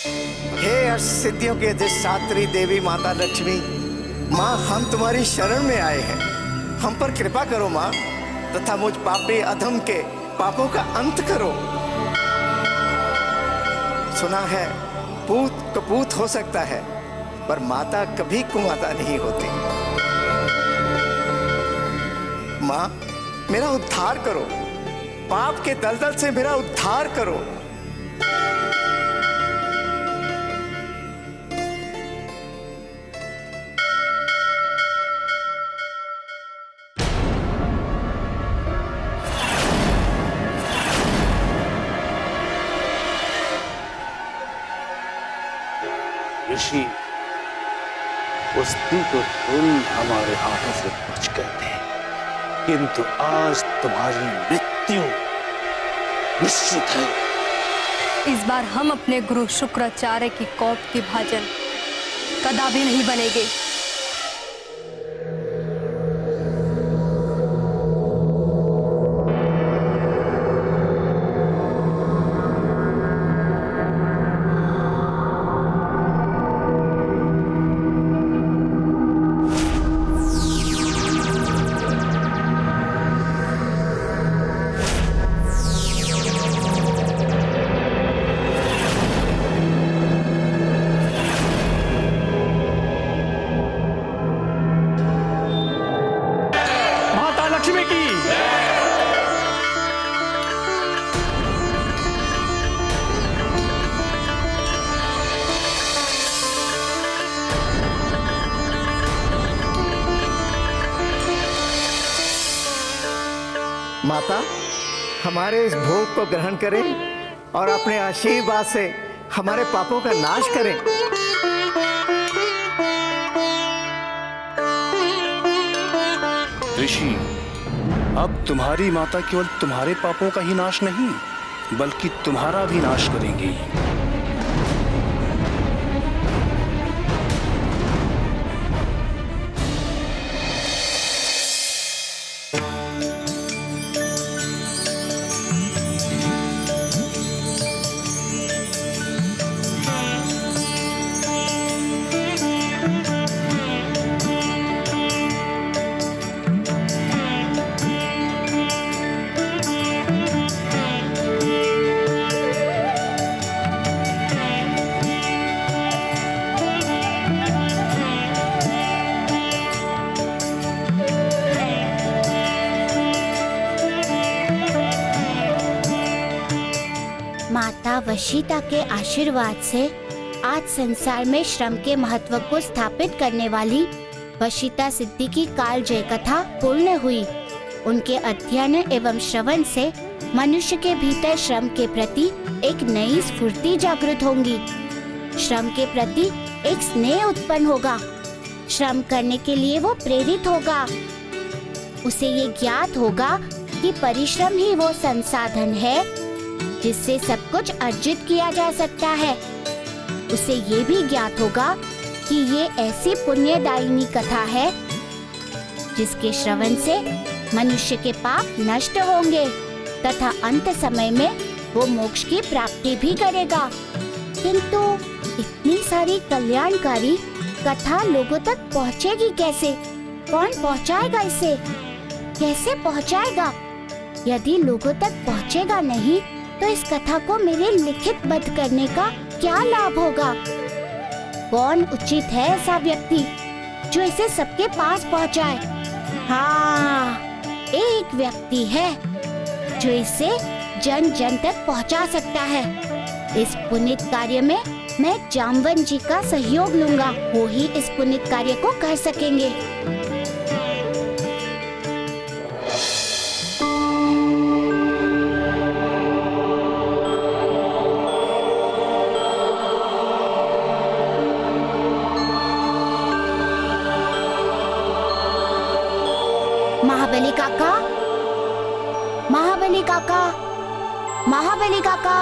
हे अष्ट सिद्धियों के अधिष्ठात्री देवी माता लक्ष्मी, माँ हम तुम्हारी शरण में आए हैं, हम पर कृपा करो माँ, तथा मुझ पापी अधम के पापों का अंत करो। सुना है पूत कपूत हो सकता है, पर माता कभी कुमाता नहीं होती। माँ मेरा उद्धार करो, पाप के दलदल से मेरा उद्धार करो। ऋषि, उस दिन तो तुम हमारे हाथों से बच गए थे, किंतु आज तुम्हारी मृत्यु निश्चित है। इस बार हम अपने गुरु शुक्राचार्य की कौप के भाजन कदापि नहीं बनेंगे। माता हमारे इस भोग को ग्रहण करें और अपने आशीर्वाद से हमारे पापों का नाश करें। ऋषि, अब तुम्हारी माता केवल तुम्हारे पापों का ही नाश नहीं, बल्कि तुम्हारा भी नाश करेंगी। माता वशिता के आशीर्वाद से आज संसार में श्रम के महत्व को स्थापित करने वाली वशिता सिद्धि की काल जय कथा पूर्ण हुई। उनके अध्ययन एवं श्रवण से मनुष्य के भीतर श्रम के प्रति एक नई स्फूर्ति जागृत होंगी। श्रम के प्रति एक स्नेह उत्पन्न होगा। श्रम करने के लिए वो प्रेरित होगा। उसे ये ज्ञात होगा कि परिश्रम ही वो संसाधन है जिससे सब कुछ अर्जित किया जा सकता है। उसे ये भी ज्ञात होगा कि ये ऐसी पुण्यदायिनी कथा है जिसके श्रवण से मनुष्य के पाप नष्ट होंगे तथा अंत समय में वो मोक्ष की प्राप्ति भी करेगा। किंतु इतनी सारी कल्याणकारी कथा लोगों तक पहुँचेगी कैसे? कौन पहुँचाएगा इसे? कैसे पहुँचाएगा? यदि लोगों तक पहुँचेगा नहीं तो इस कथा को मेरे लिखित बद्ध करने का क्या लाभ होगा? कौन उचित है ऐसा व्यक्ति जो इसे सबके पास पहुंचाए? हाँ, एक व्यक्ति है जो इसे जन जन तक पहुंचा सकता है। इस पुनीत कार्य में मैं जामवन जी का सहयोग लूंगा। वो ही इस पुनीत कार्य को कर सकेंगे। महाबली काका, महाबली काका, महाबली काका।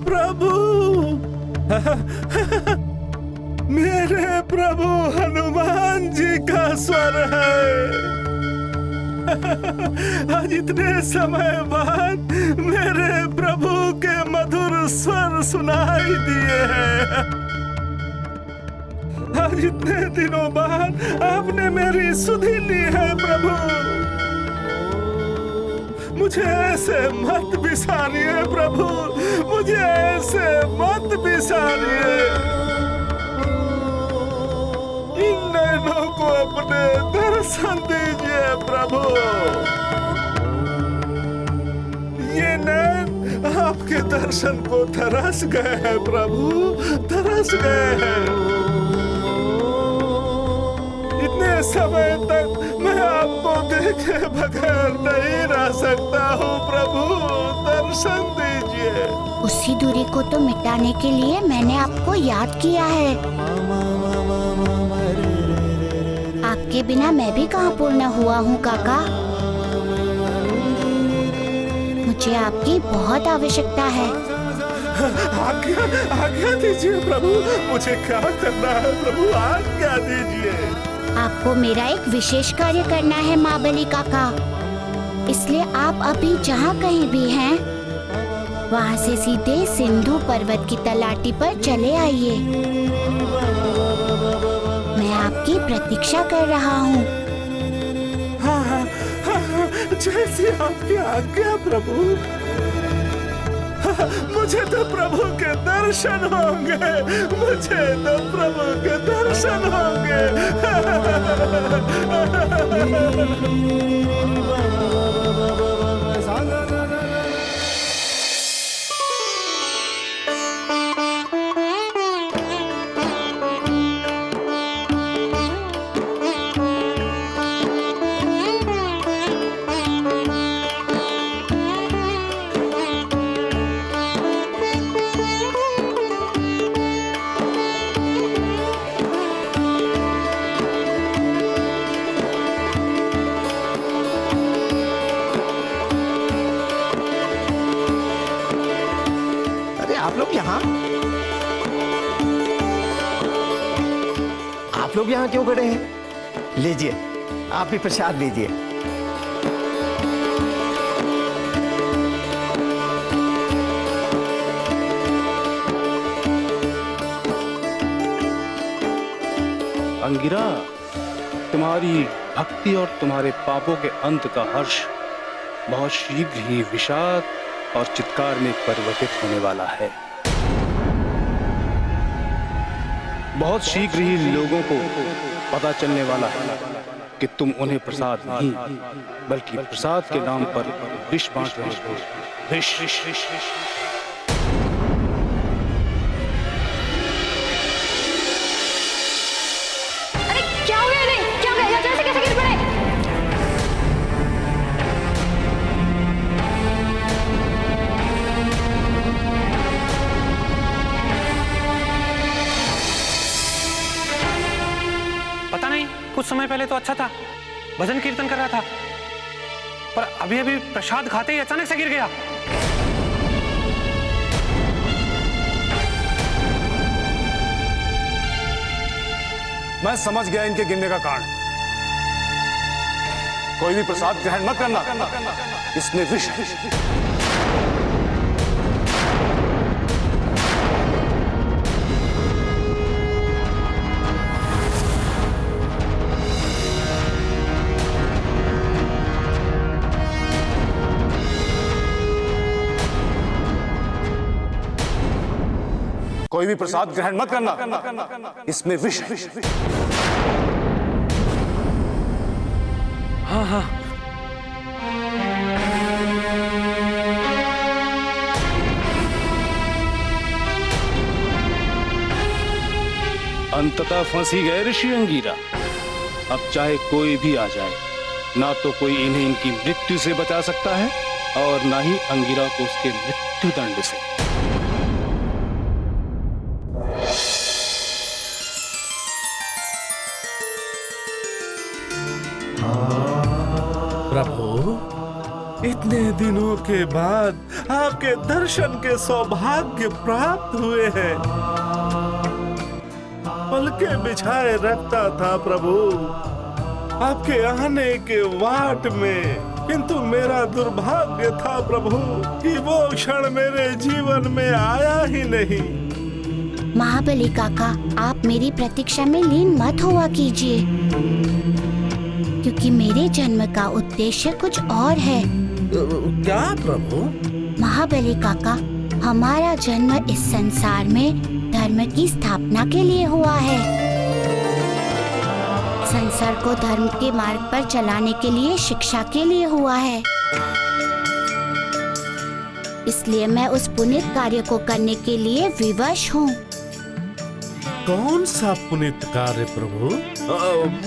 प्रभु, मेरे प्रभु हनुमान जी का स्वर है। आज इतने समय बाद मेरे प्रभु के मधुर स्वर सुनाई दिए हैं। आज इतने दिनों बाद आपने मेरी सुधि ली है प्रभु। मुझे ऐसे मत बिसारिए प्रभु, मुझे ऐसे मत बिसारिए। इन नैनों को अपने दर्शन दीजिए प्रभु। ये नैन आपके दर्शन को तरस गए हैं प्रभु, तरस गए हैं। इतने समय तक मैं आपको देखे बगैर नहीं रह सकता हूँ प्रभु, दर्शन दीजिए। उसी दूरी को तो मिटाने के लिए मैंने आपको याद किया है। आपके बिना मैं भी कहाँ पूर्ण हुआ हूँ काका। मुझे आपकी बहुत आवश्यकता है। आज्ञा दीजिए प्रभु, मुझे क्या करना है प्रभु, आज्ञा दीजिए। आपको मेरा एक विशेष कार्य करना है महाबली काका, इसलिए आप अभी जहाँ कहीं भी हैं वहाँ से सीधे सिंधु पर्वत की तलाटी पर चले आइए। मैं आपकी प्रतीक्षा कर रहा हूँ। हाँ, जैसी आपकी आज्ञा प्रभु। मुझे तो प्रभु के दर्शन होंगे, मुझे तो प्रभु के दर्शन होंगे। आप लोग यहाँ क्यों खड़े हैं? लीजिए, आप भी प्रसाद लीजिए। अंगिरा, तुम्हारी भक्ति और तुम्हारे पापों के अंत का हर्ष बहुत शीघ्र ही विषाद और चित्कार में परिवर्तित होने वाला है। बहुत शीघ्र ही लोगों को पता चलने वाला है कि तुम उन्हें प्रसाद नहीं बल्कि प्रसाद के नाम पर विष बांट रहे हो। विष। अरे क्या हो गया इन्हें? क्या हो गया? यहाँ से कैसे गिर पड़े? पता नहीं, कुछ समय पहले तो अच्छा था, भजन कीर्तन कर रहा था, पर अभी अभी प्रसाद खाते ही अचानक से गिर गया। मैं समझ गया इनके गिरने का कारण। कोई भी प्रसाद ग्रहण मत करना, इसमें विष है। कोई भी प्रसाद ग्रहण मत करना, इसमें विष है। हाँ हाँ, अंततः फंस ही गए ऋषि अंगिरा। अब चाहे कोई भी आ जाए, ना तो कोई इन्हें इनकी मृत्यु से बचा सकता है और ना ही अंगिरा को उसके मृत्यु दंड से। प्रभु, इतने दिनों के बाद आपके दर्शन के सौभाग्य प्राप्त हुए हैं। पलके बिछाए रखता था प्रभु, आपके आने के वाट में, किंतु मेरा दुर्भाग्य था प्रभु कि वो क्षण मेरे जीवन में आया ही नहीं। महाबली काका, आप मेरी प्रतीक्षा में लीन मत हुआ कीजिए, क्योंकि मेरे जन्म का उद्देश्य कुछ और है। क्या प्रभु? महाबली काका, हमारा जन्म इस संसार में धर्म की स्थापना के लिए हुआ है। संसार को धर्म के मार्ग पर चलाने के लिए, शिक्षा के लिए हुआ है। इसलिए मैं उस पुनीत कार्य को करने के लिए विवश हूँ। कौन सा पुनीत कार्य प्रभु?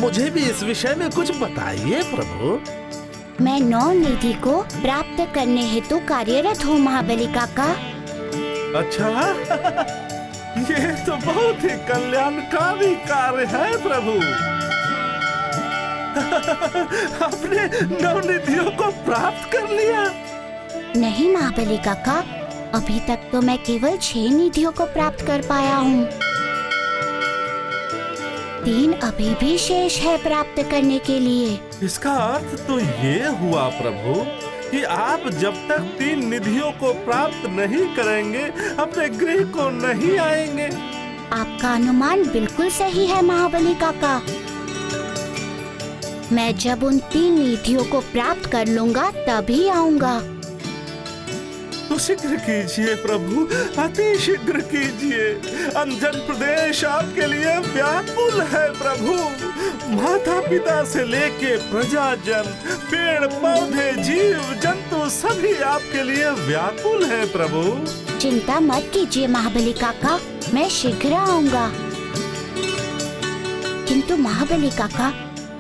मुझे भी इस विषय में कुछ बताइए प्रभु। मैं 9 निधि को प्राप्त करने हेतु कार्यरत हूँ महाबली काका। अच्छा, ये तो बहुत ही कल्याणकारी कार्य है प्रभु। आपने 9 निधियों को प्राप्त कर लिया? नहीं महाबली काका, अभी तक तो मैं केवल 6 निधियों को प्राप्त कर पाया हूँ। 3 अभी भी शेष है प्राप्त करने के लिए। इसका अर्थ तो ये हुआ प्रभु कि आप जब तक 3 निधियों को प्राप्त नहीं करेंगे, अपने गृह को नहीं आएंगे। आपका अनुमान बिल्कुल सही है महाबली काका। मैं जब उन 3 निधियों को प्राप्त कर लूंगा तभी आऊंगा। तो शीघ्र कीजिए प्रभु, अति शीघ्र कीजिए। अंजन प्रदेश आपके लिए व्याकुल है प्रभु। माता पिता से लेके प्रजाजन, पेड़ पौधे, जीव जंतु सभी आपके लिए व्याकुल है प्रभु। चिंता मत कीजिए महाबली काका, मैं शीघ्र आऊंगा। किंतु महाबली काका,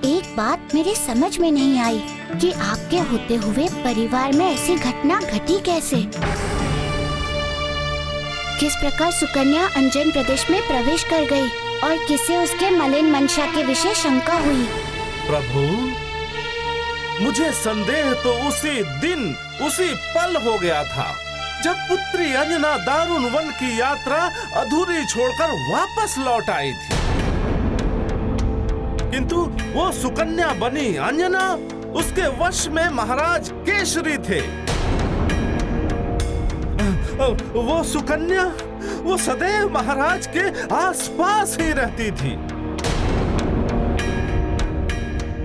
एक बात मेरे समझ में नहीं आई कि आपके होते हुए परिवार में ऐसी घटना घटी कैसे? किस प्रकार सुकन्या अंजन प्रदेश में प्रवेश कर गई और किसे उसके मलिन मंशा के विषय शंका हुई? प्रभु, मुझे संदेह तो उसी दिन, उसी पल हो गया था जब पुत्री अंजना दारुण वन की यात्रा अधूरी छोड़कर वापस लौट आई थी। किंतु वो सुकन्या बनी अंजना, उसके वश में महाराज केशरी थे। वो सुकन्या, वो सदैव महाराज के आसपास ही रहती थी।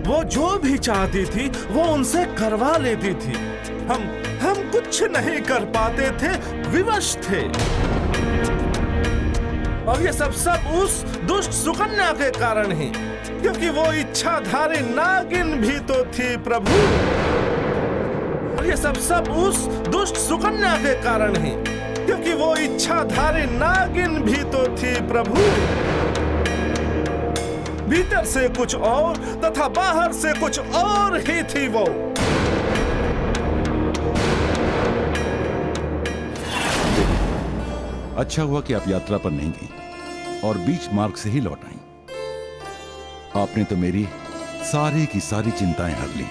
वो जो भी चाहती थी वो उनसे करवा लेती थी। हम कुछ नहीं कर पाते थे, विवश थे। और ये सब उस दुष्ट सुकन्या के कारण ही, क्योंकि वो इच्छाधारी नागिन भी तो थी प्रभु। और ये सब उस दुष्ट सुकन्या के कारण ही, क्योंकि वो इच्छाधारी नागिन भी तो थी प्रभु। भीतर से कुछ और तथा बाहर से कुछ और ही थी वो। अच्छा हुआ कि आप यात्रा पर नहीं गई और बीच मार्ग से ही लौट आई। आपने तो मेरी सारी की सारी चिंताएं हर ली।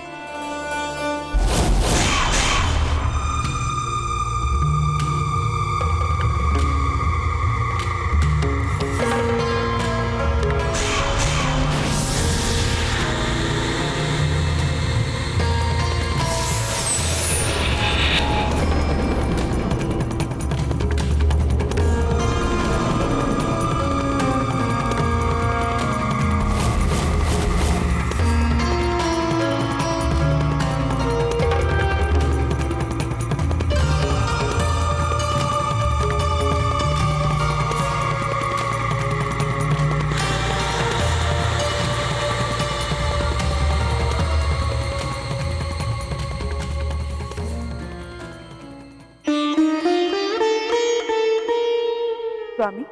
स्वामी,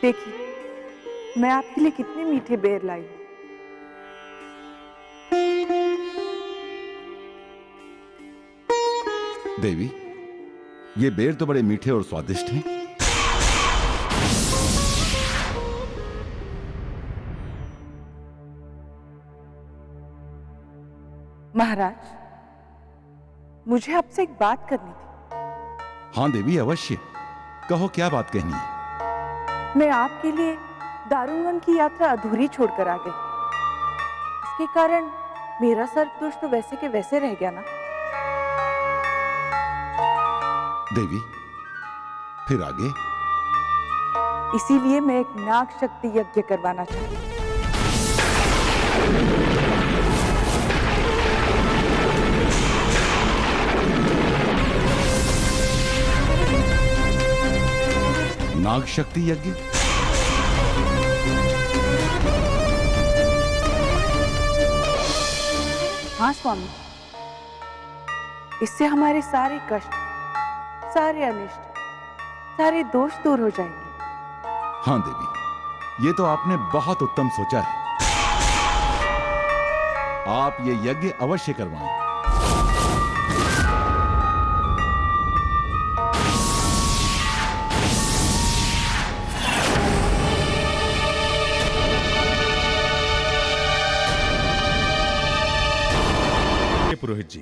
देखिए मैं आपके लिए कितने मीठे बेर लाई। देवी, ये बेर तो बड़े मीठे और स्वादिष्ट हैं। महाराज, मुझे आपसे एक बात करनी थी। हाँ देवी, अवश्य कहो, क्या बात कहनी है? मैं आपके लिए दारुण वन की यात्रा अधूरी छोड़कर आ गई। के कारण मेरा सर्पदोष तो वैसे के वैसे रह गया ना। देवी, फिर आगे? इसीलिए मैं एक नाग शक्ति यज्ञ करवाना चाहती हूँ। नाग शक्ति यज्ञ? हाँ स्वामी, इससे हमारे सारे कष्ट, सारे अनिष्ट, सारे दोष दूर हो जाएंगे। हाँ देवी, ये तो आपने बहुत उत्तम सोचा है। आप ये यज्ञ अवश्य करवाएं। पुरोहित जी,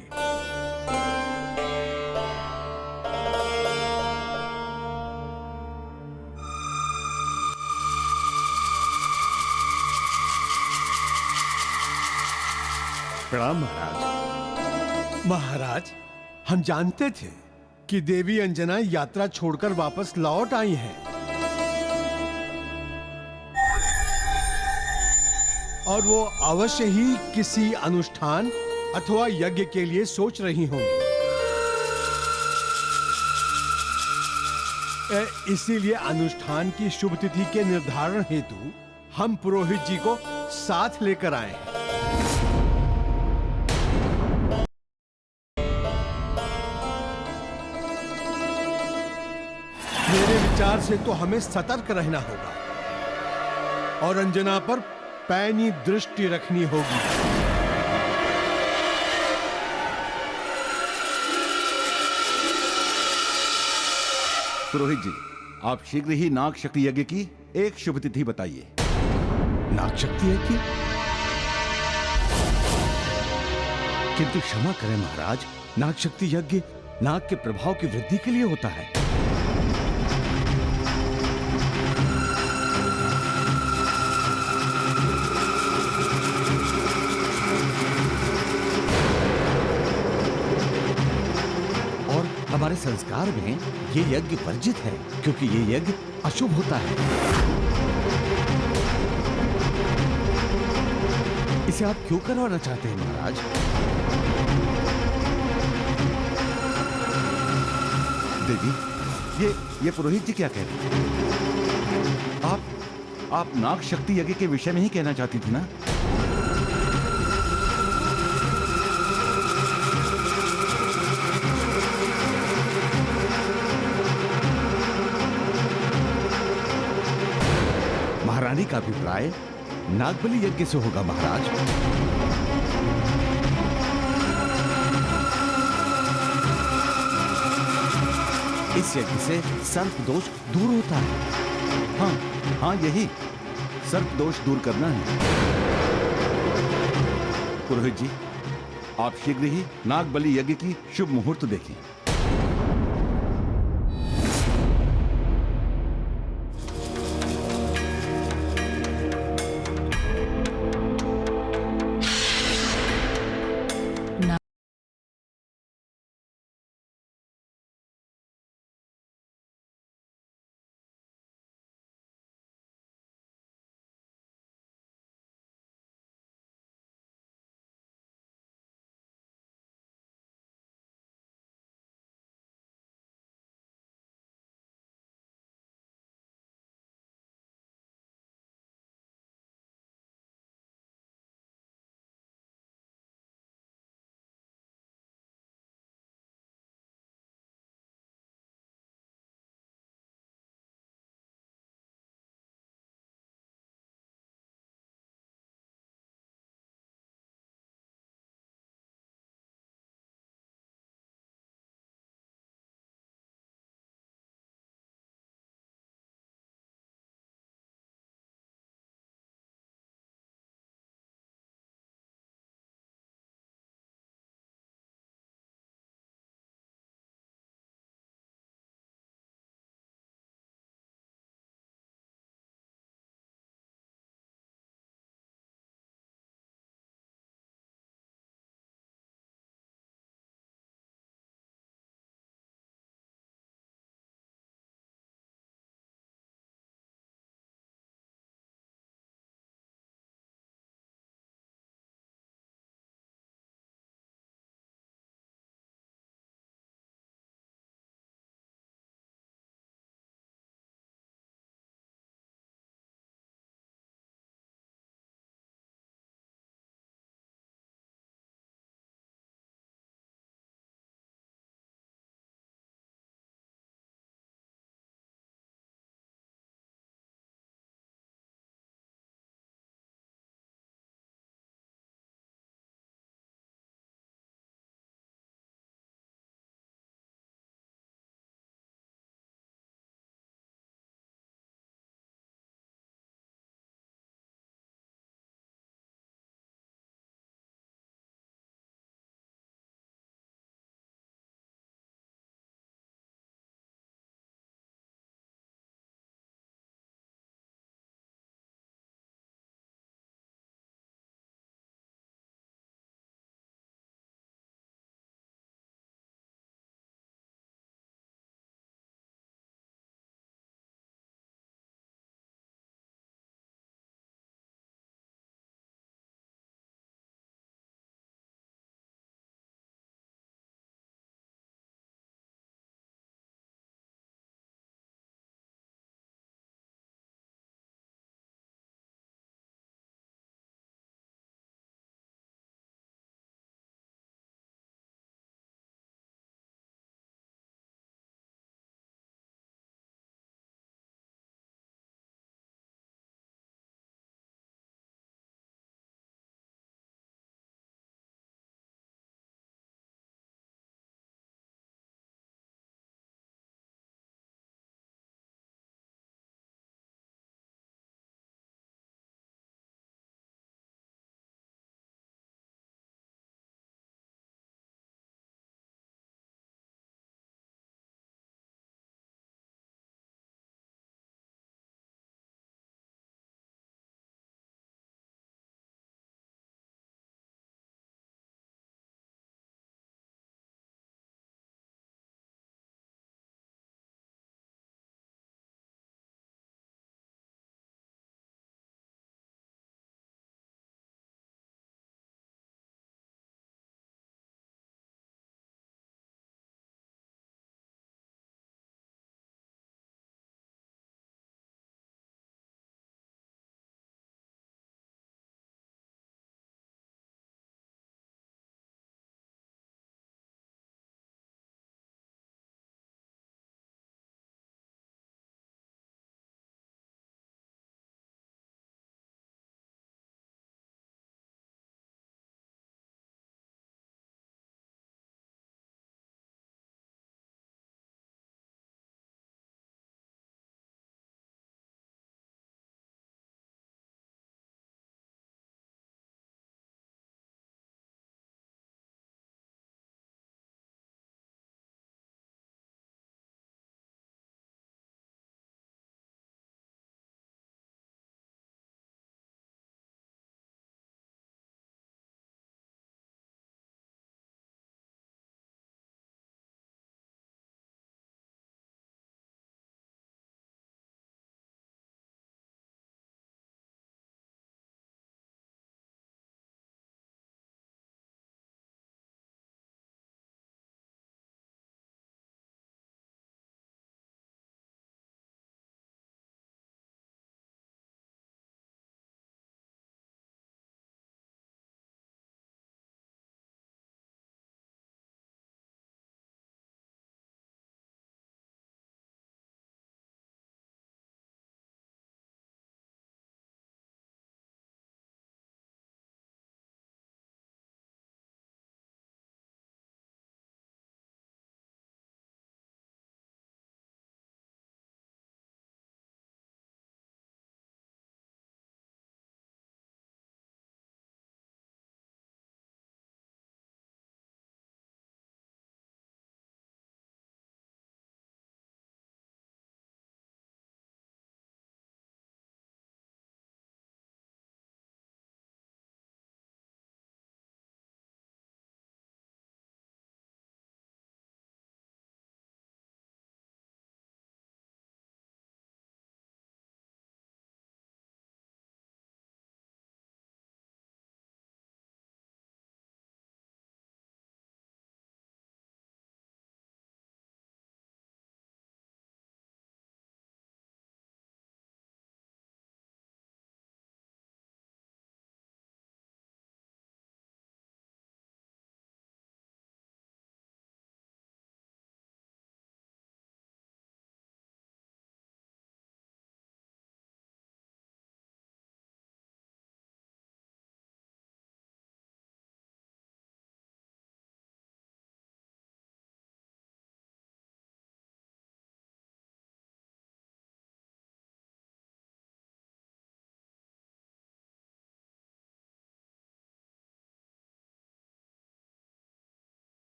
प्रणाम महाराज। महाराज, हम जानते थे कि देवी अंजना यात्रा छोड़कर वापस लौट आई हैं और वो अवश्य ही किसी अनुष्ठान अथवा यज्ञ के लिए सोच रही होंगी। इसीलिए अनुष्ठान की शुभ तिथि के निर्धारण हेतु हम पुरोहित जी को साथ लेकर आए हैं। मेरे विचार से तो हमें सतर्क रहना होगा और अंजना पर पैनी दृष्टि रखनी होगी। पुरोहित जी, आप शीघ्र ही नाग शक्ति यज्ञ की एक शुभ तिथि बताइए। नाग शक्ति यज्ञ? किंतु क्षमा करें महाराज, नाग शक्ति यज्ञ नाग के प्रभाव की वृद्धि के लिए होता है। हमारे संस्कार में ये यज्ञ वर्जित है क्योंकि ये यज्ञ अशुभ होता है। इसे आप क्यों करवाना चाहते हैं महाराज? देवी, ये पुरोहित जी क्या कह रहे हैं? आप नाग शक्ति यज्ञ के विषय में ही कहना चाहती थी ना? महारानी का अभिप्राय नागबलि यज्ञ से होगा महाराज। इस यज्ञ से सर्प दोष दूर होता है। हाँ, यही सर्प दोष दूर करना है। पुरोहित जी, आप शीघ्र ही नाग बलि यज्ञ की शुभ मुहूर्त देखें।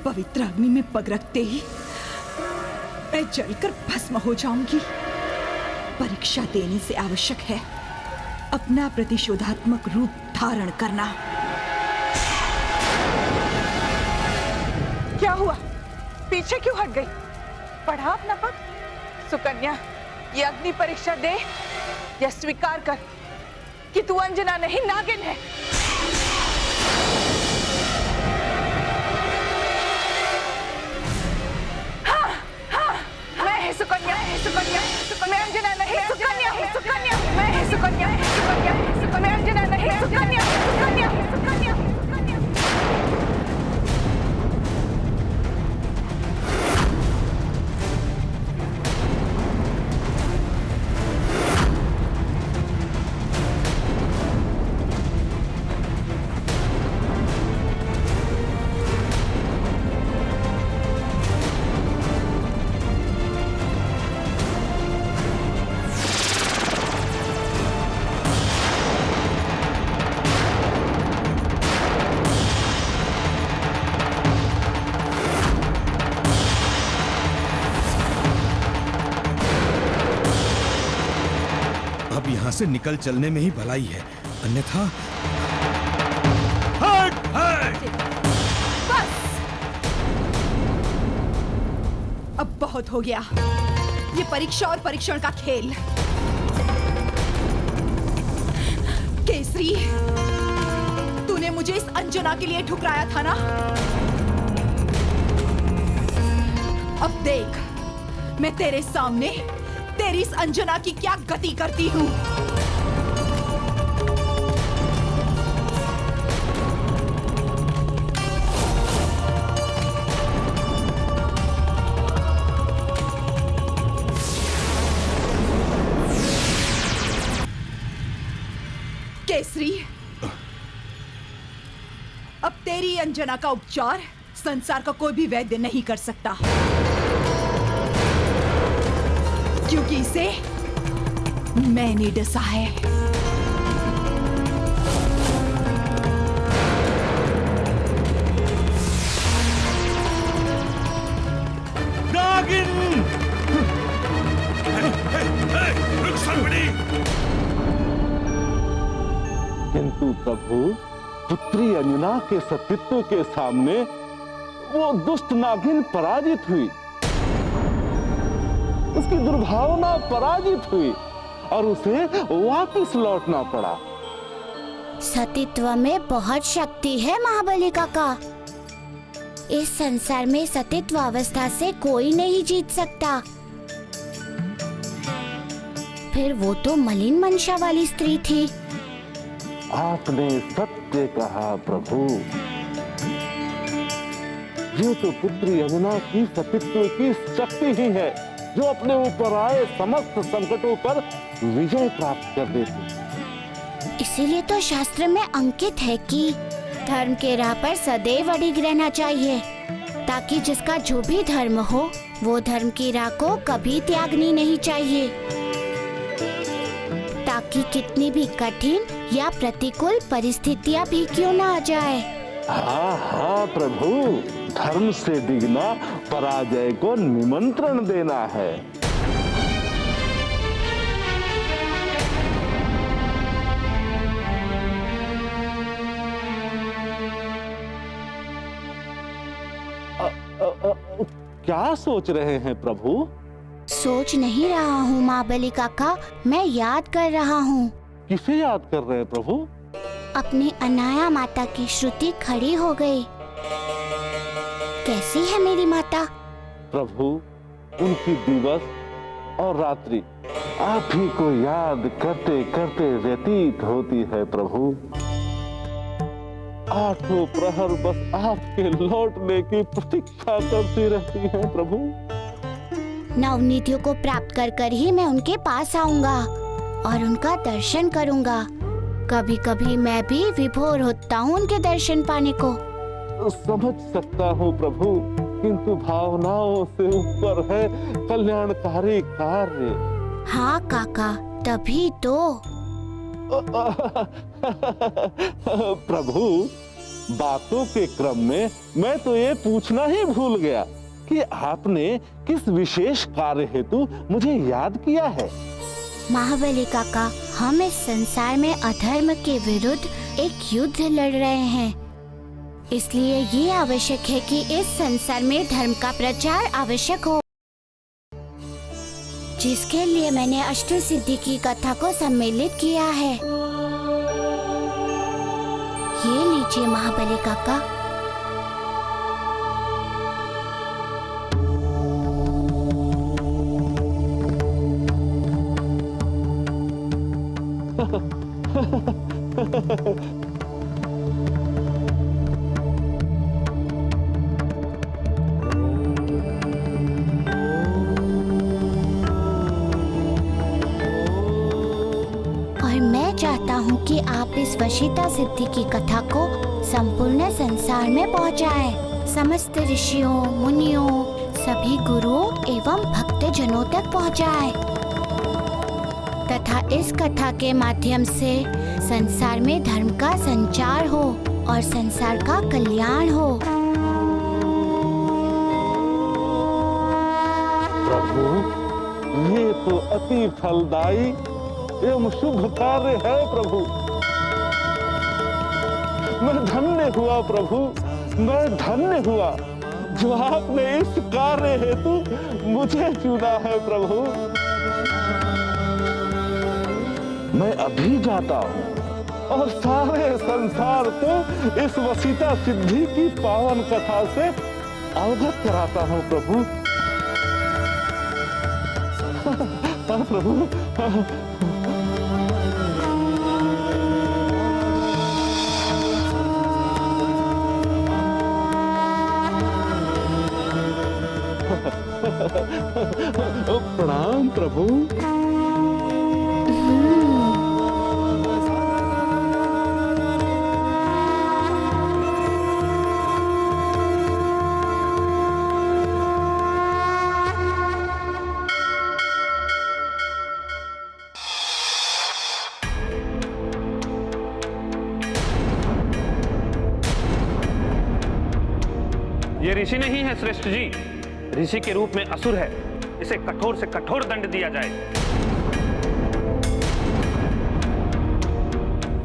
पवित्र अग्नि में पग रखते ही मैं जलकर भस्म हो जाऊंगी। परीक्षा देने से आवश्यक है अपना प्रतिशोधात्मक रूप धारण करना। क्या हुआ? पीछे क्यों हट गई? पढ़ा अपना पग। सुकन्या, ये अग्नि परीक्षा दे या स्वीकार कर कि तू अंजना नहीं नागिन है। हाँ, हाँ, मैं है सुकन्या, सुकन्या, मैं अंजना नहीं, सुकन्या, सुकन्या, मैं है सुकन्या, सुकन्या, मैं अंजना नहीं, सुकन्या, सुकन्या, सुकन्या। अब यहाँ से निकल चलने में ही भलाई है, अन्यथा बस अब बहुत हो गया ये परीक्षा और परीक्षण का खेल। केसरी, तूने मुझे इस अंजना के लिए ठुकराया था ना? अब देख मैं तेरे सामने तेरी इस अंजना की क्या गति करती हूँ। केसरी, अब तेरी अंजना का उपचार संसार का कोई भी वैद्य नहीं कर सकता, क्योंकि इसे मैंने डसा है। नागिन! किंतु प्रभु, पुत्री अंजना के सतीत्व के सामने वो दुष्ट नागिन पराजित हुई, उसकी दुर्भावना पराजित हुई और उसे वापस लौटना पड़ा। सतीत्व में बहुत शक्ति है महाबली काका। इस संसार में सतीत्व अवस्था से कोई नहीं जीत सकता। फिर वो तो मलिन मंशा वाली स्त्री थी। आपने सत्य कहा प्रभु। ये तो पुत्री अंजना की सतीत्व की शक्ति ही है जो अपने ऊपर आए समस्त संकटों पर विजय प्राप्त कर देती। इसीलिए तो शास्त्र में अंकित है कि धर्म के राह पर सदैव अडिग रहना चाहिए, ताकि जिसका जो भी धर्म हो वो धर्म की राह को कभी त्यागनी नहीं चाहिए, ताकि कितनी भी कठिन या प्रतिकूल परिस्थितियां भी क्यों ना आ जाए। हाँ हाँ प्रभु, धर्म से डिगना पराजय को निमंत्रण देना है। क्या सोच रहे हैं प्रभु? सोच नहीं रहा हूँ महाबली काका, मैं याद कर रहा हूँ। किसे याद कर रहे हैं प्रभु? अपनी अनाया माता की श्रुति खड़ी हो गई। कैसी है मेरी माता? प्रभु, उनकी दिवस और रात्रि आप ही को याद करते करते व्यतीत होती है प्रभु। आठों प्रहर बस आपके लौटने की प्रतीक्षा करती रहती है प्रभु। नवनीतियों को प्राप्त कर कर ही मैं उनके पास आऊंगा और उनका दर्शन करूंगा। कभी कभी मैं भी विभोर होता हूँ उनके दर्शन पाने को। समझ सकता हूँ प्रभु, किंतु भावनाओं से ऊपर है कल्याणकारी कार्य। हाँ काका, तभी तो। प्रभु, बातों के क्रम में मैं तो ये पूछना ही भूल गया कि आपने किस विशेष कार्य हेतु मुझे याद किया है। महाबली काका, हम इस संसार में अधर्म के विरुद्ध एक युद्ध लड़ रहे हैं, इसलिए ये आवश्यक है कि इस संसार में धर्म का प्रचार आवश्यक हो, जिसके लिए मैंने अष्ट सिद्धि की कथा को सम्मिलित किया है। ये लीजिए महाबली काका। चाहता हूँ कि आप इस वशीता सिद्धि की कथा को संपूर्ण संसार में पहुँचाएं, समस्त ऋषियों, मुनियों, सभी गुरुओं एवं भक्तजनों तक पहुँचाएं, तथा इस कथा के माध्यम से संसार में धर्म का संचार हो और संसार का कल्याण हो। प्रभु, ये तो अति फलदायी एवं शुभ कार्य है प्रभु। मैं धन्य हुआ प्रभु, मैं धन्य हुआ जो आपने इस कार्य हेतु मुझे चुना है प्रभु। मैं अभी जाता हूँ और सारे संसार को इस वशीता सिद्धि की पावन कथा से अवगत कराता हूँ प्रभु। हाँ प्रभु। प्रणाम प्रभु। ये ऋषि नहीं है श्रेष्ठ जी, ऋषि के रूप में असुर है। इसे कठोर से कठोर दंड दिया जाए।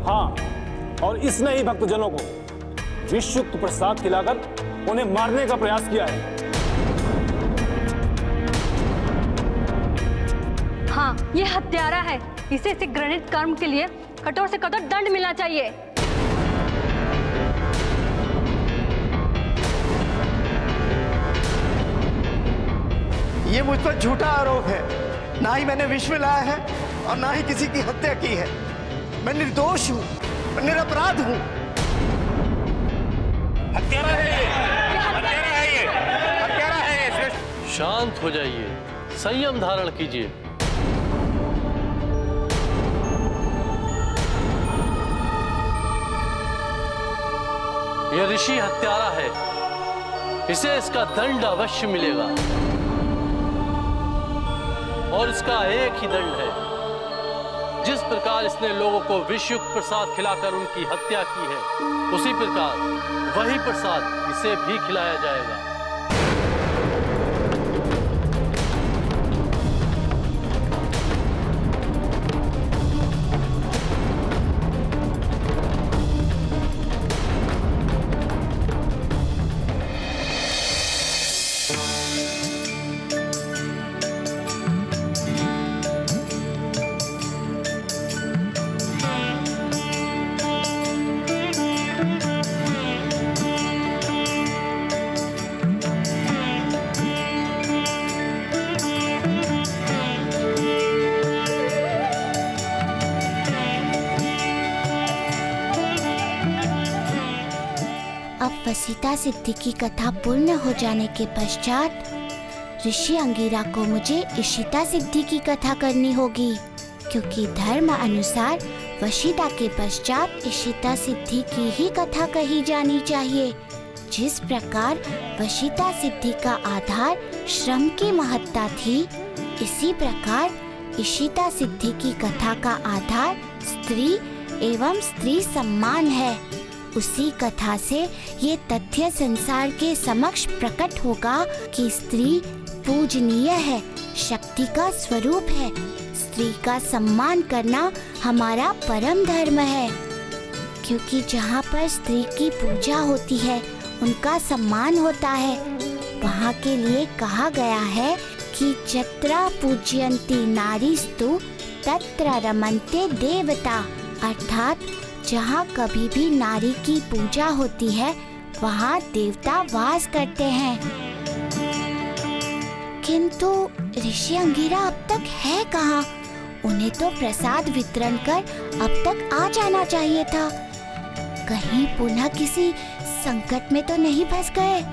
हाँ, और इसने ही भक्तजनों को विषयुक्त प्रसाद खिलाकर उन्हें मारने का प्रयास किया है। हाँ, ये हत्यारा है। इसे इस घृणित कर्म के लिए कठोर से कठोर दंड मिलना चाहिए। ये मुझ पर झूठा आरोप है। ना ही मैंने विष में लाया है और ना ही किसी की हत्या की है। मैं निर्दोष हूँ, मैं निरपराध हूँ। हत्यारा है ये, हत्यारा है ये, हत्यारा है ये। शांत हो जाइए, संयम धारण कीजिए। यह ऋषि हत्यारा है, इसे इसका दंड अवश्य मिलेगा। और इसका एक ही दंड है। जिस प्रकार इसने लोगों को विषयुक्त प्रसाद खिलाकर उनकी हत्या की है, उसी प्रकार वही प्रसाद इसे भी खिलाया जाएगा। अब वशीता सिद्धि की कथा पूर्ण हो जाने के पश्चात ऋषि अंगिरा को मुझे इशिता सिद्धि की कथा करनी होगी, क्योंकि धर्म अनुसार वशीता के पश्चात इशिता सिद्धि की ही कथा कही जानी चाहिए। जिस प्रकार वशीता सिद्धि का आधार श्रम की महत्ता थी, इसी प्रकार इशिता सिद्धि की कथा का आधार स्त्री एवं स्त्री सम्मान है। उसी कथा से ये तथ्य संसार के समक्ष प्रकट होगा कि स्त्री पूजनीय है, शक्ति का स्वरूप है। स्त्री का सम्मान करना हमारा परम धर्म है, क्योंकि जहाँ पर स्त्री की पूजा होती है उनका सम्मान होता है। वहाँ के लिए कहा गया है कि यत्र पूजयन्ति नारीस्तु तत्र रमन्ते देवता, अर्थात जहाँ कभी भी नारी की पूजा होती है वहाँ देवता वास करते हैं। किंतु ऋषि अंगिरा अब तक है कहाँ? उन्हें तो प्रसाद वितरण कर अब तक आ जाना चाहिए था। कहीं पुनः किसी संकट में तो नहीं फंस गए?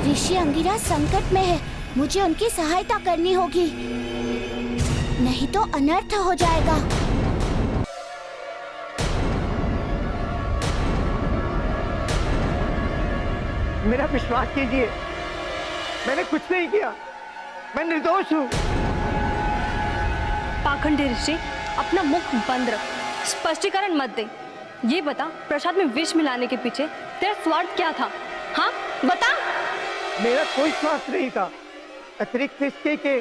ऋषि अंगिरा संकट में है, मुझे उनकी सहायता करनी होगी, नहीं तो अनर्थ हो जाएगा। मेरा विश्वास कीजिए, मैंने कुछ नहीं किया, मैं निर्दोष हूँ। पाखंडी ऋषि, अपना मुख बंद रख, स्पष्टीकरण मत दे। ये बता, प्रसाद में विष मिलाने के पीछे तेरा स्वार्थ क्या था? हाँ बता। मेरा कोई स्वार्थ नहीं था, अतिरिक्त इसके कि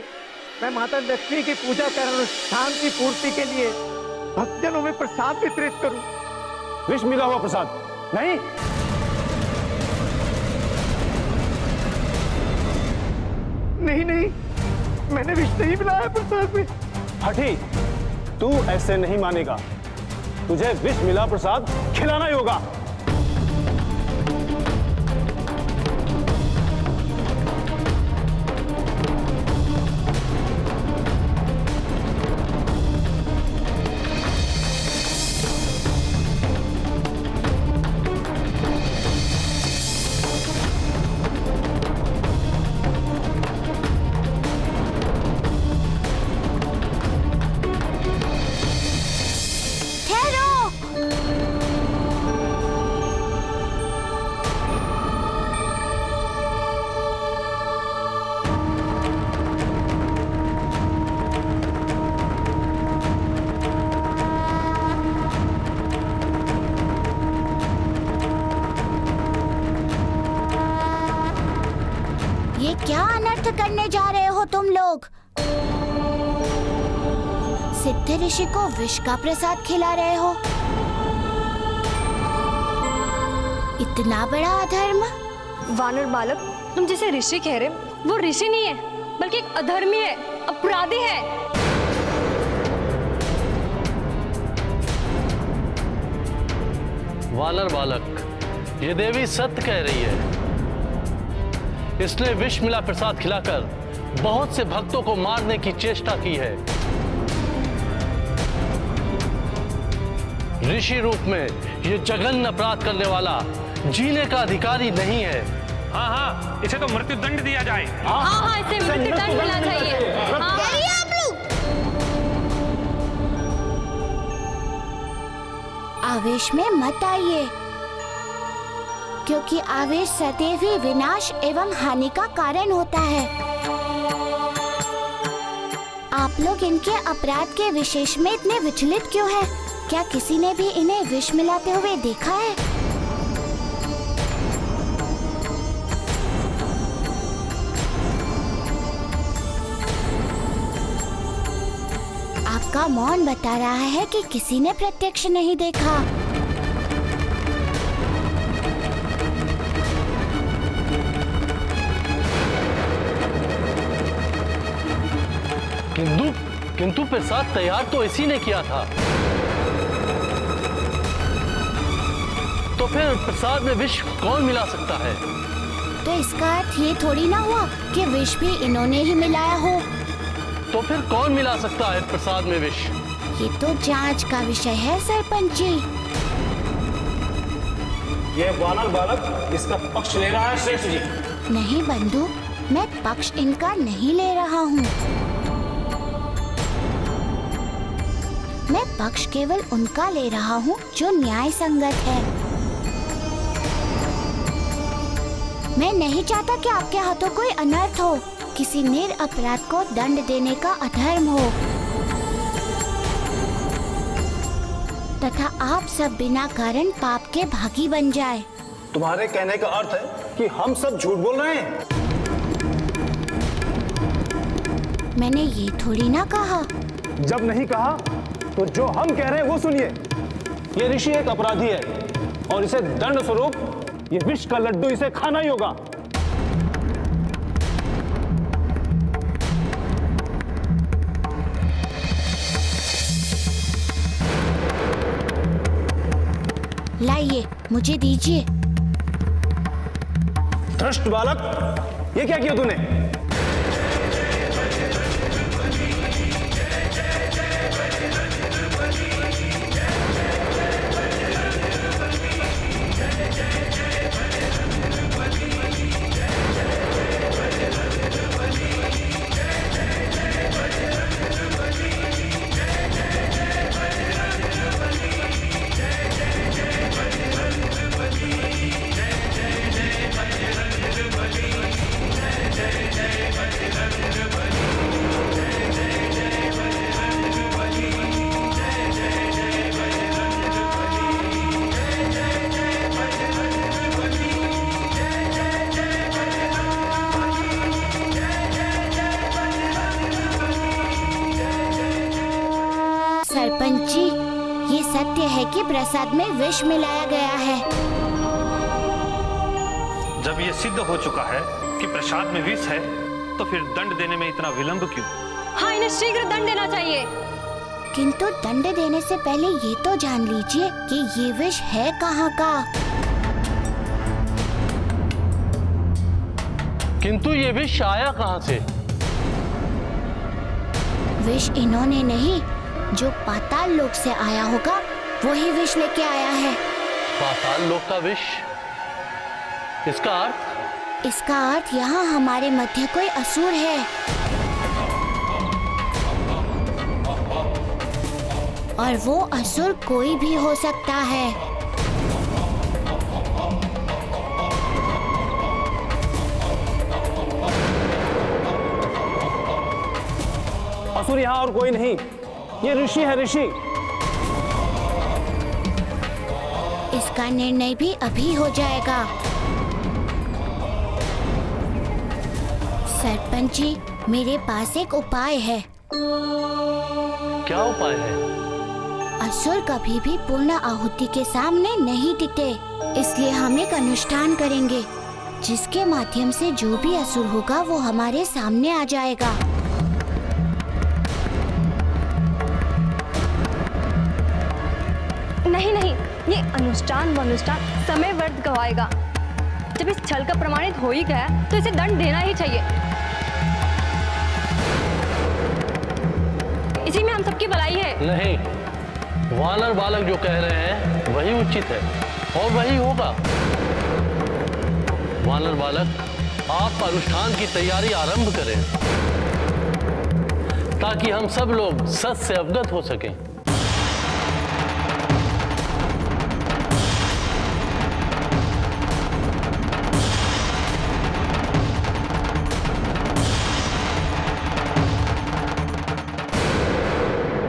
मैं माता लक्ष्मी की पूजा कर अनुष्ठान की पूर्ति के लिए भक्तजनों में प्रसाद वितरित करूं। विष मिला हुआ प्रसाद नहीं? नहीं नहीं, मैंने विष नहीं मिलाया प्रसाद में। हठी, तू ऐसे नहीं मानेगा, तुझे विष मिला प्रसाद खिलाना ही होगा। क्या अनर्थ करने जा रहे हो तुम लोग? सिद्ध ऋषि को विष का प्रसाद खिला रहे हो? इतना बड़ा अधर्म? वानर बालक, तुम जिसे ऋषि कह रहे वो ऋषि नहीं है, बल्कि एक अधर्मी है, अपराधी है। वानर बालक, ये देवी सत्य कह रही है। इसने विष मिला प्रसाद खिलाकर बहुत से भक्तों को मारने की चेष्टा की है। ऋषि रूप में ये जघन्य अपराध करने वाला जीने का अधिकारी नहीं है। हाँ हाँ, इसे तो मृत्युदंड दिया जाए। हाँ, इसे मृत्युदंड मिलना चाहिए। आवेश में मत आइए, क्योंकि आवेश सदैव ही विनाश एवं हानि का कारण होता है। आप लोग इनके अपराध के विशेष में इतने विचलित क्यों हैं? क्या किसी ने भी इन्हें विष मिलाते हुए देखा है? आपका मौन बता रहा है कि किसी ने प्रत्यक्ष नहीं देखा। किंतु प्रसाद तैयार तो इसी ने किया था। तो फिर प्रसाद में विष कौन मिला सकता है? तो इसका अर्थ ये थोड़ी ना हुआ कि विष भी इन्होंने ही मिलाया हो। तो फिर कौन मिला सकता है प्रसाद में विष? ये तो जांच का विषय है सरपंच जी। ये वानर बालक इसका पक्ष ले रहा है श्रेष्ठ जी। नहीं बंधु, मैं पक्ष इनका नहीं ले रहा हूँ। मैं पक्ष केवल उनका ले रहा हूँ जो न्याय संगत है। मैं नहीं चाहता कि आपके हाथों कोई अनर्थ हो, किसी निरपराध को दंड देने का अधर्म हो, तथा आप सब बिना कारण पाप के भागी बन जाए। तुम्हारे कहने का अर्थ है कि हम सब झूठ बोल रहे हैं? मैंने ये थोड़ी ना कहा। जब नहीं कहा तो जो हम कह रहे हैं वो सुनिए। ये ऋषि एक अपराधी है और इसे दंड स्वरूप ये विष का लड्डू इसे खाना ही होगा। लाइए, मुझे दीजिए। भ्रष्ट बालक, ये क्या किया तूने? सरपंच जी, ये सत्य है कि प्रसाद में विष मिलाया गया है। जब ये सिद्ध हो चुका है कि प्रसाद में विष है, तो फिर दंड देने में इतना विलंब क्यों? हाँ, इन्हें शीघ्र दंड देना चाहिए। किंतु दंड देने से पहले ये तो जान लीजिए कि ये विष है कहाँ का। किंतु ये विष आया कहाँ से? विष इन्होंने नहीं, जो पाताल लोक से आया होगा वही विष लेके आया है। पाताल लोक का विष? इसका अर्थ? इसका अर्थ यहाँ हमारे मध्य कोई असुर है, और वो असुर कोई भी हो सकता है। असुर यहाँ और कोई नहीं, ये ऋषि है, ऋषि। इसका निर्णय भी अभी हो जाएगा। सरपंच जी, मेरे पास एक उपाय है। क्या उपाय है? असुर कभी भी पूर्ण आहुति के सामने नहीं टिके, इसलिए हम एक अनुष्ठान करेंगे जिसके माध्यम से जो भी असुर होगा वो हमारे सामने आ जाएगा। नहीं नहीं, ये अनुष्ठान समय व्यर्थ गवाएगा। जब इस छल का प्रमाणित हो ही गया तो इसे दंड देना ही चाहिए। इसी में हम सबकी भलाई है। नहीं, वानर बालक जो कह रहे हैं वही उचित है और वही होगा। वानर बालक, आप अनुष्ठान की तैयारी आरंभ करें ताकि हम सब लोग सच से अवगत हो सकें।